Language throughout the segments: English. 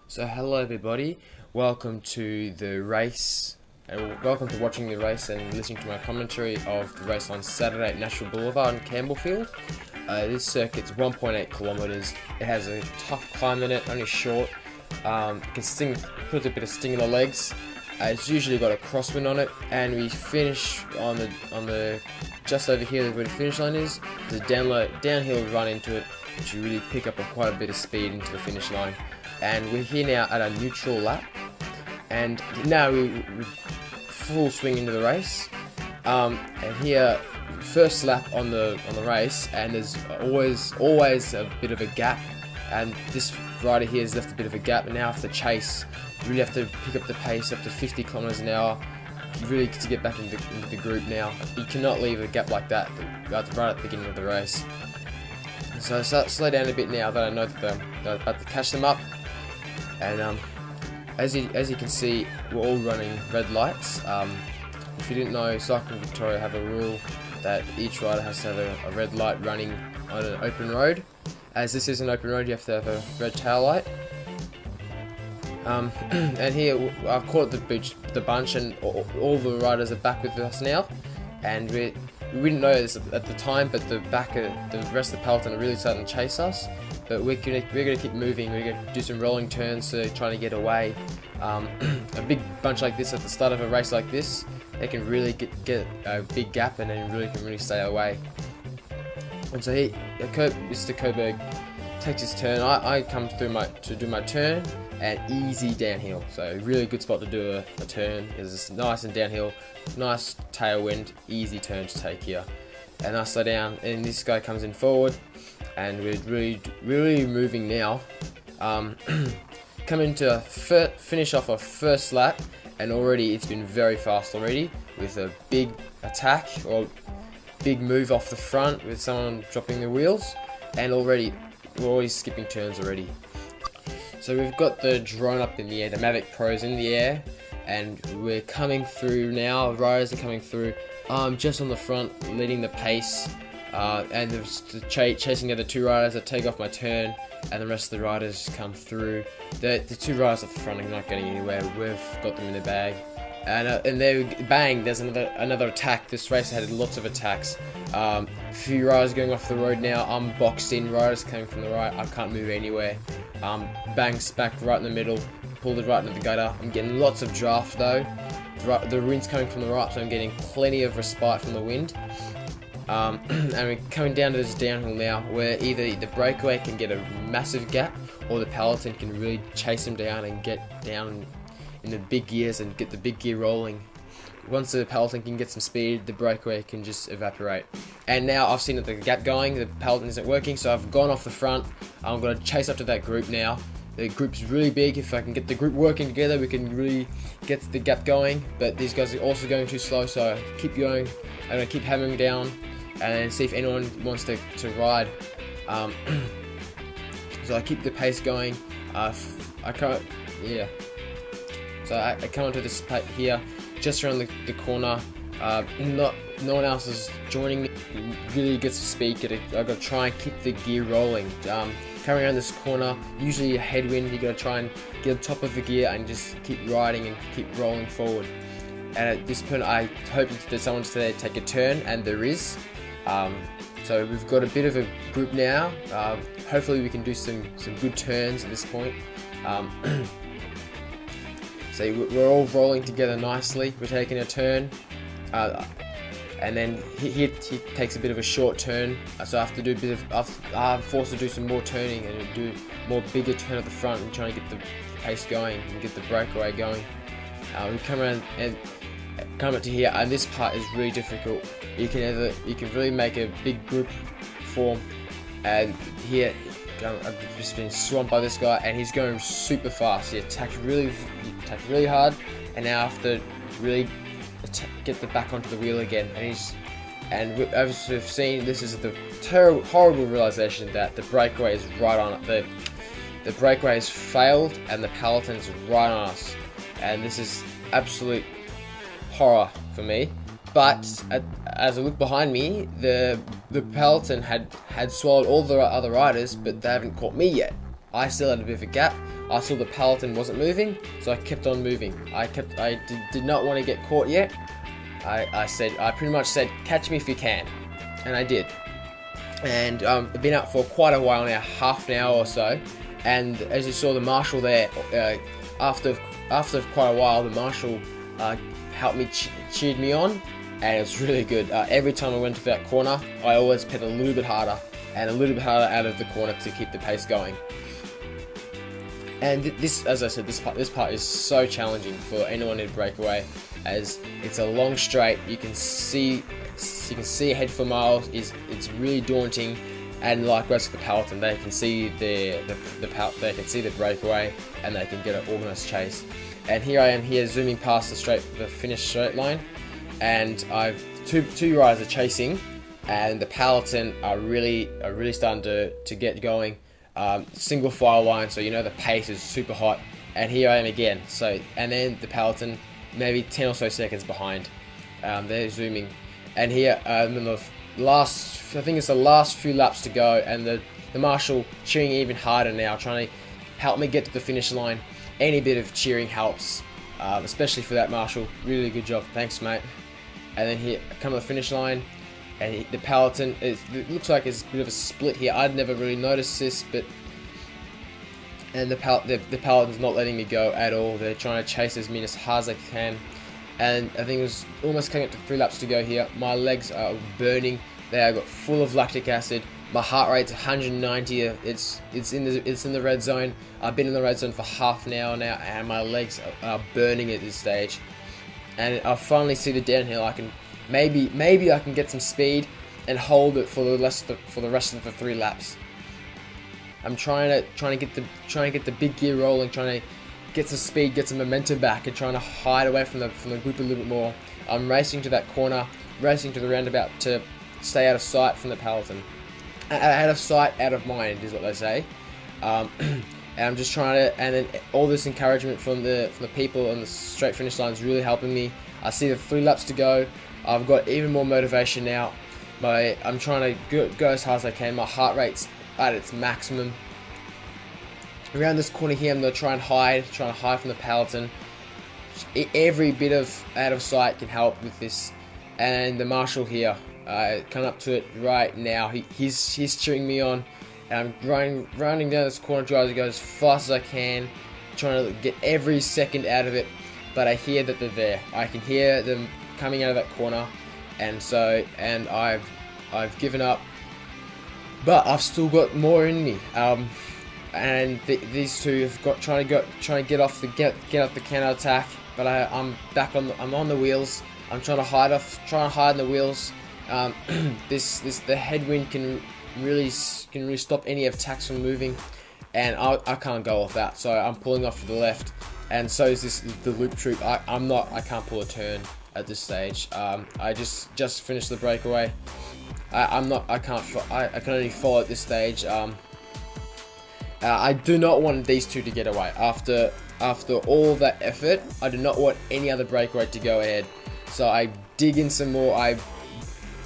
So hello everybody, welcome to the race, and welcome to watching the race and listening to my commentary of the race on Saturday at National Boulevard in Campbellfield. This circuit's 1.8 kilometers. It has a tough climb in it, only short. It can sting, put a bit of sting in the legs. It's usually got a crosswind on it, and we finish on the just over here where the finish line is. There's a downhill run into it, which you really pick up quite a bit of speed into the finish line. And we're here now at a neutral lap, and now we full swing into the race. And here, first lap on the race, and there's always a bit of a gap. And this rider here has left a bit of a gap, and now have to chase. You really have to pick up the pace up to 50 kilometers an hour. You really get to get back into the group now. You cannot leave a gap like that right at the beginning of the race. So I start to slow down a bit now that I know that I'm about to catch them up. And as you can see, we're all running red lights. If you didn't know, Cycling Victoria have a rule that each rider has to have a red light running on an open road. As this is an open road, you have to have a red tail light. And here I've caught the bunch, and all the riders are back with us now. And we didn't know this at the time, but the rest of the peloton are really starting to chase us. But we're gonna keep moving. We're gonna do some rolling turns to trying to get away. A big bunch like this at the start of a race like this, they can really get a big gap, and then can really stay away. And so Mr. Coburg takes his turn. I come through to do my turn, and easy downhill. So really good spot to do a turn. It's nice and downhill, nice tailwind, easy turn to take here. And I slow down, and this guy comes in forward, and we're really moving now. Coming to finish off our first lap, and already it's been very fast already, with a big attack or big move off the front with someone dropping the wheels, and we're already skipping turns already. So we've got the drone up in the air, the Mavic Pro's in the air, and we're coming through now. Riders are coming through. I'm just on the front, leading the pace, and chasing the other two riders that take off my turn, and the rest of the riders come through. The two riders at the front are not getting anywhere. We've got them in the bag, and there, bang! There's another attack. This race had lots of attacks. A few riders going off the road now. I'm boxed in. Riders coming from the right. I can't move anywhere. Bangs back right in the middle. Pulled it right into the gutter. I'm getting lots of draft though. The wind's coming from the right, so I'm getting plenty of respite from the wind. And we're coming down to this downhill now, where either the breakaway can get a massive gap, or the peloton can really chase them down and get down in the big gears and get the big gear rolling. Once the peloton can get some speed, the breakaway can just evaporate. And now I've seen that the gap going, the peloton isn't working, so I've gone off the front. I'm going to chase up to that group now. The group's really big. If I can get the group working together, we can really get the gap going. But these guys are also going too slow, so I keep going. I'm going to keep hammering down and see if anyone wants to ride. So I keep the pace going. I can't, yeah. So I come onto this part here, just around the corner. No one else is joining me. Really gets to speed. I've got to try and keep the gear rolling. Coming around this corner, usually a headwind, you got to try and get on top of the gear and just keep riding and keep rolling forward. And at this point, I hope that someone's there to take a turn, and there is. So we've got a bit of a group now. Hopefully we can do some good turns at this point. So we're all rolling together nicely. We're taking a turn. And then he takes a bit of a short turn, so I have to do I'm forced to do some more turning and do more bigger turn at the front and trying to get the pace going and get the breakaway going. We come around and come up to here, and this part is really difficult. You can really make a big group form, and here I've just been swamped by this guy, and he's going super fast. He attacked really hard, and now I have to really get the back onto the wheel again, and as we've seen, this is the horrible realization that the breakaway is right on it. The breakaway has failed, and the peloton's right on us, and this is absolute horror for me. But as I look behind me, the peloton had swallowed all the other riders, but they haven't caught me yet. I still had a bit of a gap. I saw the peloton wasn't moving, so I kept on moving. I did not want to get caught yet. I pretty much said, catch me if you can, and I did. And I've been out for quite a while now, half an hour or so. And as you saw, the marshal there, after quite a while, the marshal helped me, cheered me on, and it was really good. Every time I went to that corner, I always pedaled a little bit harder and a little bit harder out of the corner to keep the pace going. And this, as I said, this part is so challenging for anyone in breakaway, as it's a long straight. You can see ahead for miles. It's really daunting, and likewise for the peloton, they can see they can see the breakaway, and they can get an organised chase. And here I am here zooming past the finish straight line, and I've two riders are chasing, and the peloton are really starting to get going. Single file line, so you know the pace is super hot, and here I am again. So, and then the peloton maybe 10 or so seconds behind. They're zooming, and here in the last, I think it's the last few laps to go, and the marshal cheering even harder now, trying to help me get to the finish line. Any bit of cheering helps, especially for that marshal. Really good job, thanks mate. And then here come to the finish line. And the peloton, it looks like it's a bit of a split here. I'd never really noticed this, but the peloton's not letting me go at all. They're trying to chase as hard as they can. And I think it was almost coming up to 3 laps to go here. My legs are burning. They are got full of lactic acid. My heart rate's 190. It's in the red zone. I've been in the red zone for half an hour now, and my legs are burning at this stage. And I finally see the downhill. I can. Maybe I can get some speed and hold it for the rest of the 3 laps. I'm trying to get the big gear rolling, trying to get some speed, get some momentum back, and trying to hide away from the group a little bit more. I'm racing to that corner, racing to the roundabout to stay out of sight from the peloton. Out of sight, out of mind is what they say. And I'm just trying to, and then all this encouragement from the people on the straight finish line is really helping me. I see the 3 laps to go. I've got even more motivation now. I'm trying to go as hard as I can. My heart rate's at its maximum. Around this corner here, I'm going to try and hide from the peloton. Every bit of out of sight can help with this. And the marshal here, coming up to it right now. He's cheering me on. And I'm running down this corner, trying to go as fast as I can, trying to get every second out of it. But I hear that they're there. I can hear them coming out of that corner, and I've given up, but I've still got more in me. And these two have trying to get off the counter attack, but I'm on the wheels. I'm trying to hide in the wheels. The headwind can really stop any attacks from moving, and I can't go off that. So I'm pulling off to the left, and so is the loop troop. I can't pull a turn at this stage. I just finished the breakaway. I can only follow at this stage. I do not want these two to get away. After all that effort, I do not want any other breakaway to go ahead. So I dig in some more. I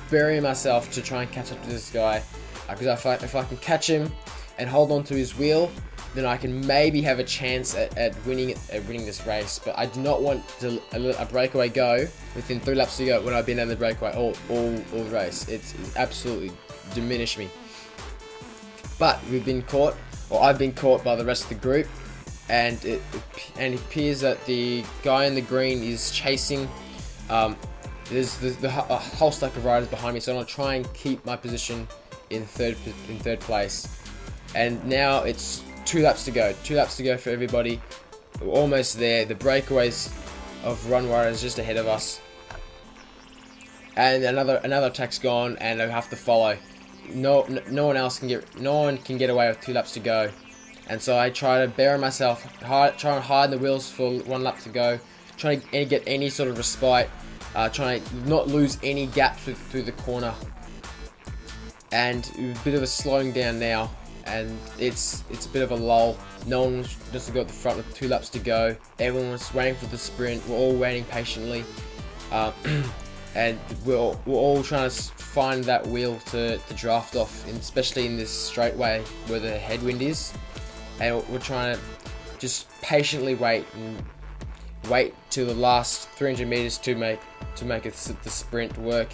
bury myself to try and catch up to this guy. Because if I can catch him and hold on to his wheel, then I can maybe have a chance at winning this race. But I do not want to let a breakaway go within 3 laps to go when I've been in the breakaway all race. It's absolutely diminished me. But we've been caught, or I've been caught by the rest of the group, and it appears that the guy in the green is chasing. There's a whole stack of riders behind me, so I'm gonna try and keep my position in third place. And now it's 2 laps to go. 2 laps to go for everybody. We're almost there. The breakaways of run riders just ahead of us. And another attack's gone, and I have to follow. No one can get away with 2 laps to go. And so I try to bury myself, try and hide in the wheels for 1 lap to go, trying to get any sort of respite, trying to not lose any gaps through the corner. And a bit of a slowing down now, and it's a bit of a lull. No one wants to go at the front with 2 laps to go. Everyone was waiting for the sprint. We're all waiting patiently, and we're all trying to find that wheel to draft off, especially in this straightaway where the headwind is. and we're trying to just patiently wait till the last 300 meters to make the sprint work.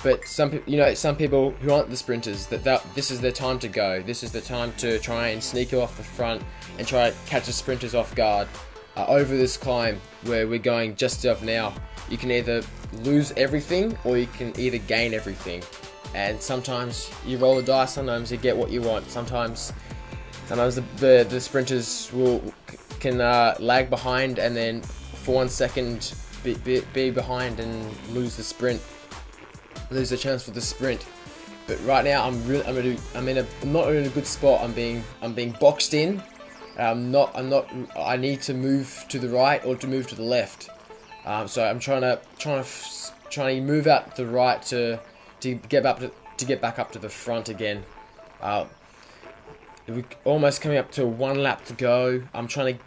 But some people who aren't the sprinters, this is their time to go. This is the time to try and sneak off the front and try to catch the sprinters off guard. Over this climb where we're going just up now, you can either lose everything or you can either gain everything. And sometimes you roll the dice, sometimes you get what you want. Sometimes the sprinters can lag behind and then for 1 second be behind and lose the chance for the sprint. But right now I'm not in a good spot. I'm being boxed in. I need to move to the right or to move to the left. So I'm trying to move out to the right to get back up to the front again. We're almost coming up to 1 lap to go. I'm trying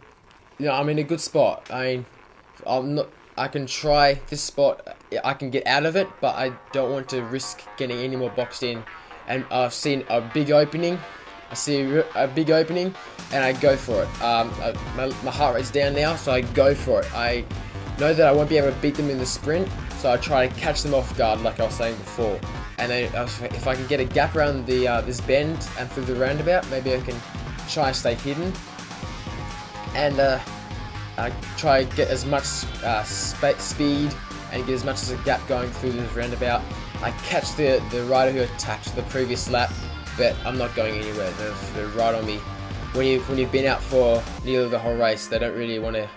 to, I'm in a good spot. I can try this spot. I can get out of it, but I don't want to risk getting any more boxed in. And I've seen a big opening. And I go for it. My heart rate's down now, so I go for it. I know that I won't be able to beat them in the sprint, so I try to catch them off guard, like I was saying before. And then if I can get a gap around this bend and through the roundabout, maybe I can try and stay hidden. And I try to get as much speed and get as much as a gap going through this roundabout. I catch the rider who attacked the previous lap, but I'm not going anywhere. They're right on me. When you've been out for nearly the whole race, they don't really want to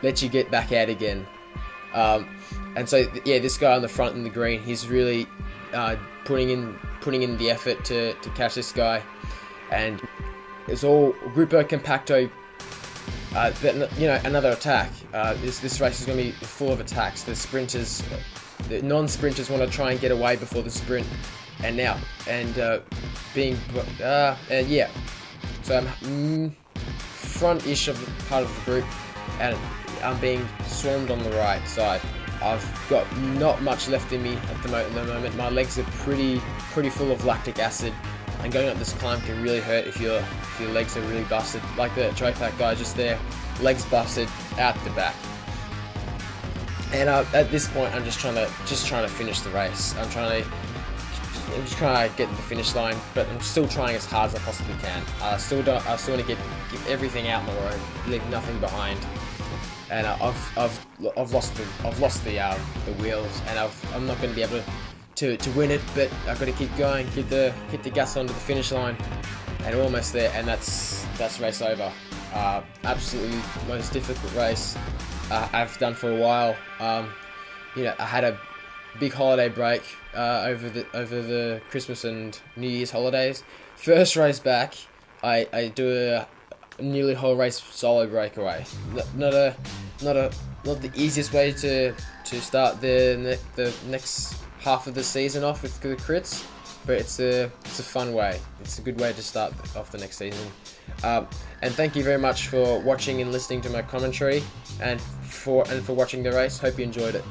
let you get back out again. And so yeah, this guy on the front in the green, he's really putting in the effort to catch this guy, and it's all Gruppo Compacto. Another attack. This race is going to be full of attacks. The non-sprinters want to try and get away before the sprint, So I'm front-ish of the part of the group, and I'm being swarmed on the right side. I've got not much left in me at the moment. My legs are pretty full of lactic acid, and going up this climb can really hurt if your legs are really busted. Like the Tropac guy just there, legs busted out the back. And at this point, I'm just trying to finish the race. I'm just trying to get to the finish line, but I'm still trying as hard as I possibly can. I still want to get everything out on the road, leave nothing behind. And I've lost the wheels, and I'm not going to be able to win it, but I've got to keep going, keep the gas onto the finish line, and we're almost there. And that's race over. Absolutely most difficult race I've done for a while. I had a big holiday break over the Christmas and New Year's holidays. First race back, I do a nearly whole race solo breakaway. Not the easiest way to start the next half of the season off with the crits, but it's a fun way. It's a good way to start off the next season. And thank you very much for watching and listening to my commentary, and for watching the race. Hope you enjoyed it.